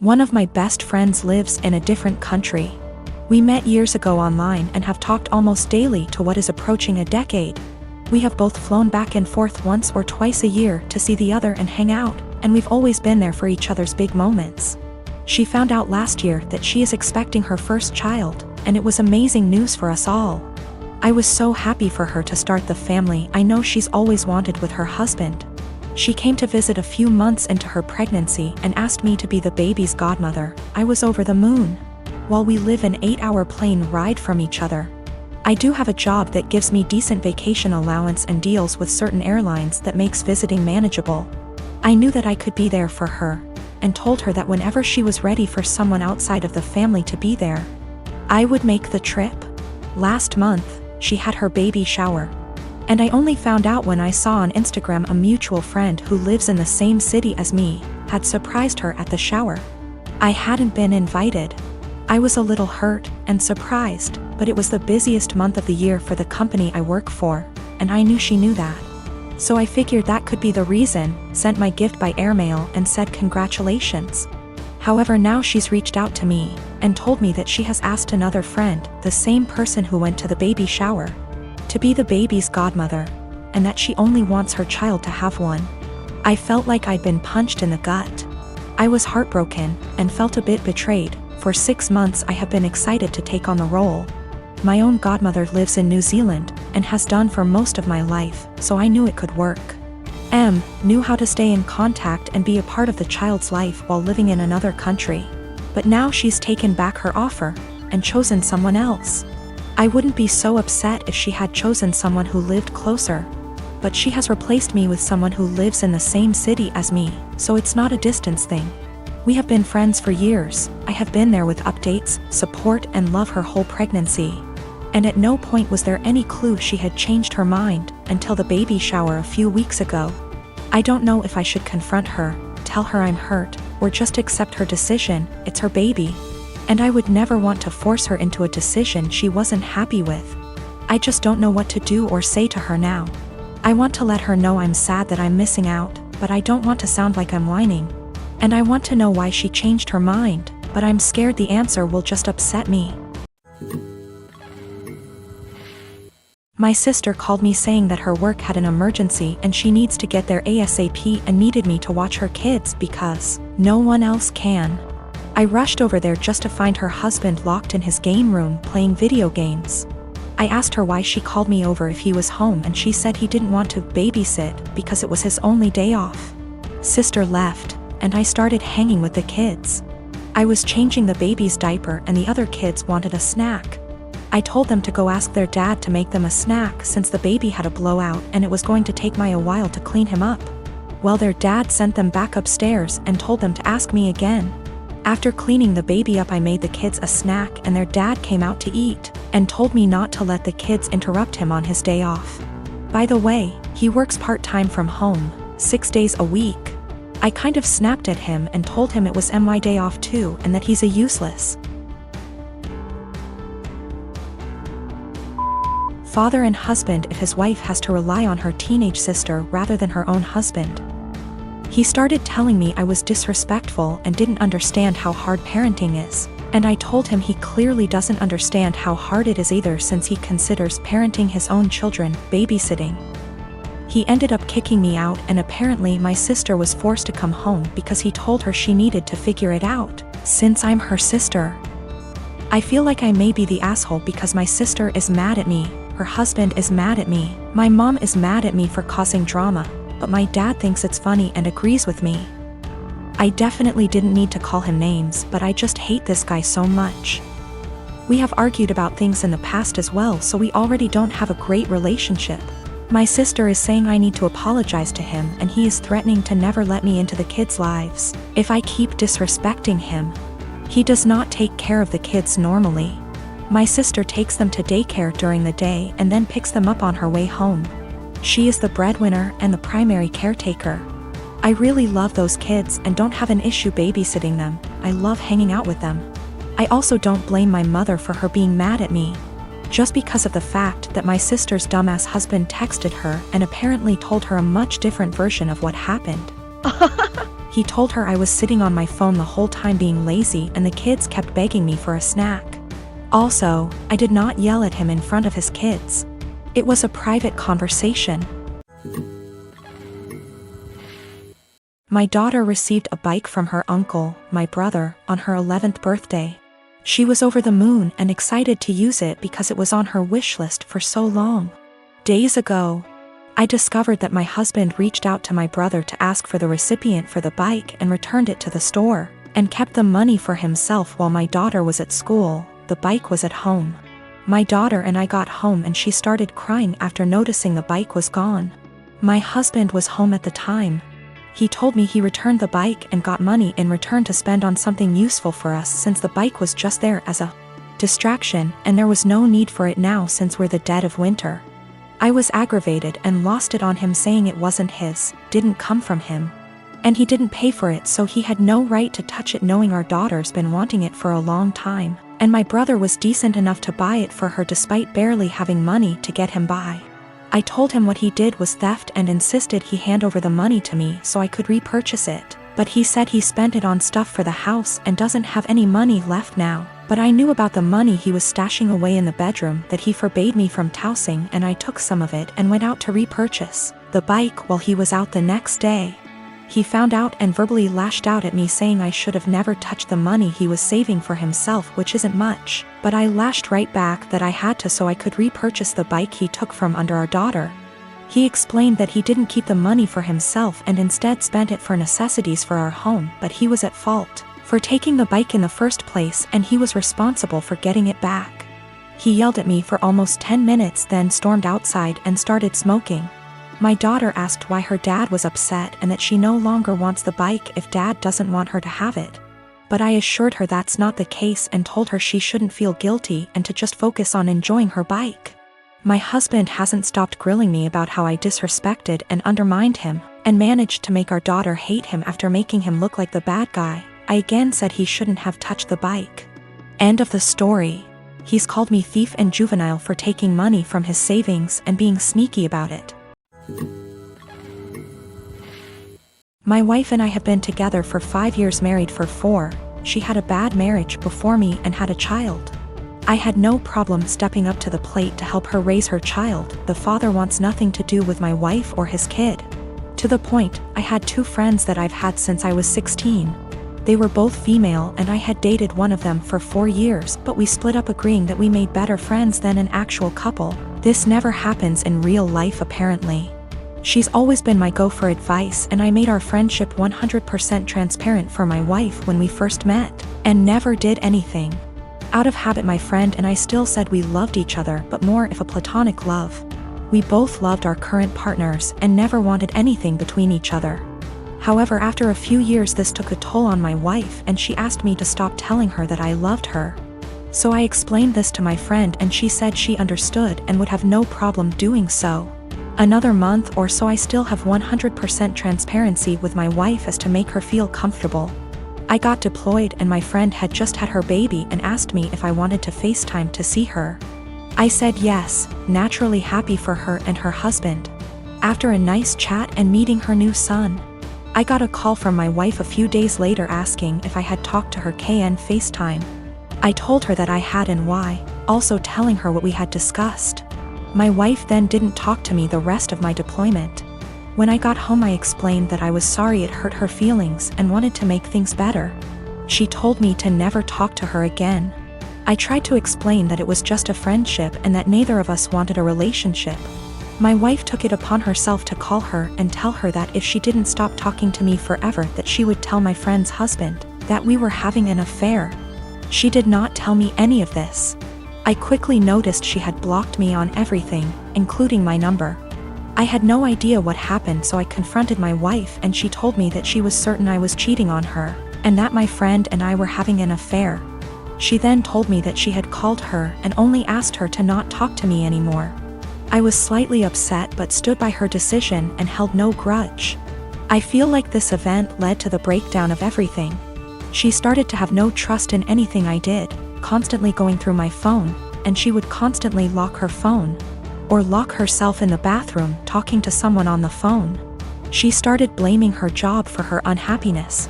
One of my best friends lives in a different country. We met years ago online and have talked almost daily to what is approaching a decade. We have both flown back and forth once or twice a year to see the other and hang out, and we've always been there for each other's big moments. She found out last year that she is expecting her first child, and it was amazing news for us all. I was so happy for her to start the family I know she's always wanted with her husband. She came to visit a few months into her pregnancy and asked me to be the baby's godmother. I was over the moon. While we live an 8-hour plane ride from each other. I do have a job that gives me decent vacation allowance and deals with certain airlines that makes visiting manageable. I knew that I could be there for her, and told her that whenever she was ready for someone outside of the family to be there, I would make the trip. Last month, she had her baby shower. And I only found out when I saw on Instagram a mutual friend who lives in the same city as me, had surprised her at the shower. I hadn't been invited. I was a little hurt and surprised, but it was the busiest month of the year for the company I work for, and I knew she knew that. So I figured that could be the reason, sent my gift by airmail and said congratulations. However, now she's reached out to me, and told me that she has asked another friend, the same person who went to the baby shower, to be the baby's godmother, and that she only wants her child to have one. I felt like I'd been punched in the gut. I was heartbroken, and felt a bit betrayed. For 6 months I have been excited to take on the role. My own godmother lives in New Zealand, and has done for most of my life, so I knew it could work. Knew how to stay in contact and be a part of the child's life while living in another country. But now she's taken back her offer, and chosen someone else. I wouldn't be so upset if she had chosen someone who lived closer. But she has replaced me with someone who lives in the same city as me, so it's not a distance thing. We have been friends for years. I have been there with updates, support and love her whole pregnancy. And at no point was there any clue she had changed her mind, until the baby shower a few weeks ago. I don't know if I should confront her, tell her I'm hurt, or just accept her decision. It's her baby. And I would never want to force her into a decision she wasn't happy with. I just don't know what to do or say to her now. I want to let her know I'm sad that I'm missing out, but I don't want to sound like I'm whining. And I want to know why she changed her mind, but I'm scared the answer will just upset me. My sister called me saying that her work had an emergency and she needs to get there ASAP and needed me to watch her kids because no one else can. I rushed over there just to find her husband locked in his game room playing video games. I asked her why she called me over if he was home, and she said he didn't want to babysit because it was his only day off. Sister left, and I started hanging with the kids. I was changing the baby's diaper and the other kids wanted a snack. I told them to go ask their dad to make them a snack since the baby had a blowout and it was going to take a while to clean him up. Well, their dad sent them back upstairs and told them to ask me again. After cleaning the baby up, I made the kids a snack and their dad came out to eat, and told me not to let the kids interrupt him on his day off. By the way, he works part-time from home, 6 days a week. I kind of snapped at him and told him it was my day off too and that he's a useless father and husband if his wife has to rely on her teenage sister rather than her own husband. He started telling me I was disrespectful and didn't understand how hard parenting is, and I told him he clearly doesn't understand how hard it is either since he considers parenting his own children babysitting. He ended up kicking me out, and apparently my sister was forced to come home because he told her she needed to figure it out, since I'm her sister. I feel like I may be the asshole because my sister is mad at me, her husband is mad at me, my mom is mad at me for causing drama, but my dad thinks it's funny and agrees with me. I definitely didn't need to call him names, but I just hate this guy so much. We have argued about things in the past as well, so we already don't have a great relationship. My sister is saying I need to apologize to him, and he is threatening to never let me into the kids' lives if I keep disrespecting him. He does not take care of the kids normally. My sister takes them to daycare during the day and then picks them up on her way home. She is the breadwinner and the primary caretaker. I really love those kids and don't have an issue babysitting them. I love hanging out with them. I also don't blame my mother for her being mad at me, just because of the fact that my sister's dumbass husband texted her and apparently told her a much different version of what happened. He told her I was sitting on my phone the whole time being lazy and the kids kept begging me for a snack. Also, I did not yell at him in front of his kids. It was a private conversation. My daughter received a bike from her uncle, my brother, on her 11th birthday. She was over the moon and excited to use it because it was on her wish list for so long. Days ago, I discovered that my husband reached out to my brother to ask for the recipient for the bike and returned it to the store, and kept the money for himself while my daughter was at school. The bike was at home. My daughter and I got home and she started crying after noticing the bike was gone. My husband was home at the time. He told me he returned the bike and got money in return to spend on something useful for us since the bike was just there as a distraction and there was no need for it now since we're the dead of winter. I was aggravated and lost it on him saying it wasn't his, didn't come from him. And he didn't pay for it so he had no right to touch it knowing our daughter's been wanting it for a long time, and my brother was decent enough to buy it for her despite barely having money to get him by. I told him what he did was theft and insisted he hand over the money to me so I could repurchase it, but he said he spent it on stuff for the house and doesn't have any money left now. But I knew about the money he was stashing away in the bedroom that he forbade me from tossing, and I took some of it and went out to repurchase the bike while he was out the next day. He found out and verbally lashed out at me saying I should have never touched the money he was saving for himself, which isn't much, but I lashed right back that I had to so I could repurchase the bike he took from under our daughter. He explained that he didn't keep the money for himself and instead spent it for necessities for our home, but he was at fault for taking the bike in the first place and he was responsible for getting it back. He yelled at me for almost 10 minutes then stormed outside and started smoking. My daughter asked why her dad was upset and that she no longer wants the bike if dad doesn't want her to have it. But I assured her that's not the case and told her she shouldn't feel guilty and to just focus on enjoying her bike. My husband hasn't stopped grilling me about how I disrespected and undermined him, and managed to make our daughter hate him after making him look like the bad guy. I again said he shouldn't have touched the bike. End of the story. He's called me thief and juvenile for taking money from his savings and being sneaky about it. My wife and I have been together for 5 years, married for 4. She had a bad marriage before me and had a child. I had no problem stepping up to the plate to help her raise her child. The father wants nothing to do with my wife or his kid. To the point, I had 2 friends that I've had since I was 16. They were both female and I had dated one of them for 4 years, but we split up agreeing that we made better friends than an actual couple. This never happens in real life apparently. She's always been my go for advice and I made our friendship 100% transparent for my wife when we first met, and never did anything out of habit. My friend and I still said we loved each other, but more of a platonic love. We both loved our current partners and never wanted anything between each other. However, after a few years this took a toll on my wife and she asked me to stop telling her that I loved her. So I explained this to my friend and she said she understood and would have no problem doing so. Another month or so I still have 100% transparency with my wife as to make her feel comfortable. I got deployed and my friend had just had her baby and asked me if I wanted to FaceTime to see her. I said yes, naturally happy for her and her husband. After a nice chat and meeting her new son, I got a call from my wife a few days later asking if I had talked to her KN FaceTime. I told her that I had and why, also telling her what we had discussed. My wife then didn't talk to me the rest of my deployment. When I got home I explained that I was sorry it hurt her feelings and wanted to make things better. She told me to never talk to her again. I tried to explain that it was just a friendship and that neither of us wanted a relationship. My wife took it upon herself to call her and tell her that if she didn't stop talking to me forever that she would tell my friend's husband that we were having an affair. She did not tell me any of this. I quickly noticed she had blocked me on everything, including my number. I had no idea what happened, so I confronted my wife and she told me that she was certain I was cheating on her, and that my friend and I were having an affair. She then told me that she had called her and only asked her to not talk to me anymore. I was slightly upset but stood by her decision and held no grudge. I feel like this event led to the breakdown of everything. She started to have no trust in anything I did, constantly going through my phone, and she would constantly lock her phone, or lock herself in the bathroom talking to someone on the phone. She started blaming her job for her unhappiness.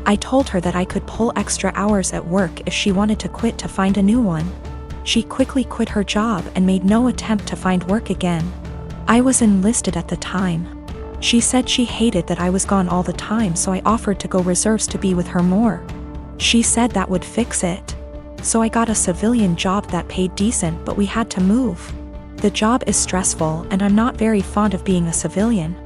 I told her that I could pull extra hours at work if she wanted to quit to find a new one. She quickly quit her job and made no attempt to find work again. I was enlisted at the time. She said she hated that I was gone all the time, so I offered to go reserves to be with her more. She said that would fix it. So I got a civilian job that paid decent, but we had to move. The job is stressful and I'm not very fond of being a civilian.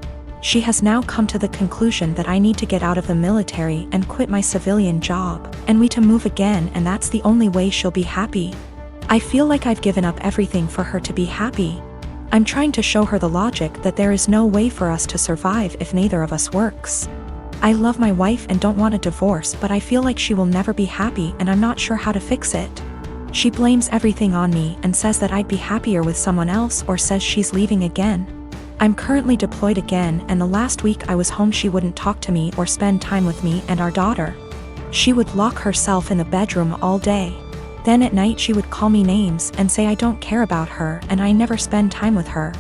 She has now come to the conclusion that I need to get out of the military and quit my civilian job, and we to move again, and that's the only way she'll be happy. I feel like I've given up everything for her to be happy. I'm trying to show her the logic that there is no way for us to survive if neither of us works. I love my wife and don't want a divorce, but I feel like she will never be happy and I'm not sure how to fix it. She blames everything on me and says that I'd be happier with someone else, or says she's leaving again. I'm currently deployed again, and the last week I was home she wouldn't talk to me or spend time with me and our daughter. She would lock herself in the bedroom all day. Then at night she would call me names and say I don't care about her and I never spend time with her.